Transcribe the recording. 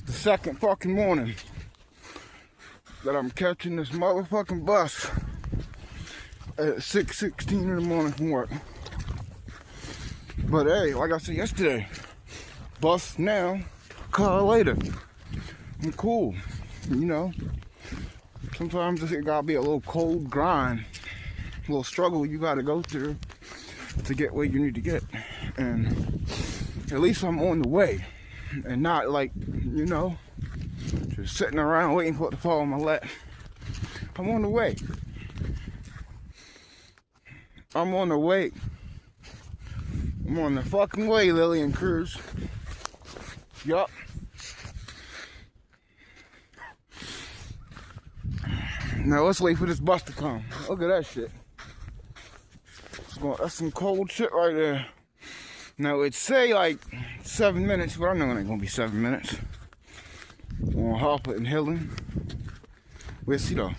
The second fucking morning that I'm catching this motherfucking bus at 6:16 in the morning from work. But hey, like I said yesterday, bus now, car later. I'm cool, you know. Sometimes it gotta be a little cold grind, a little struggle you gotta go through to get where you need to get. And at least I'm on the way. And not like, you know, just sitting around waiting for it to fall on my lap. I'm on the way. I'm on the way. I'm on the fucking way, Lillian Cruz. Yup. Now let's wait for this bus to come. Look at that shit. That's some cold shit right there. Now it'd say like 7 minutes, but I know it ain't gonna be 7 minutes. On Harper and Hillen. We'll see though.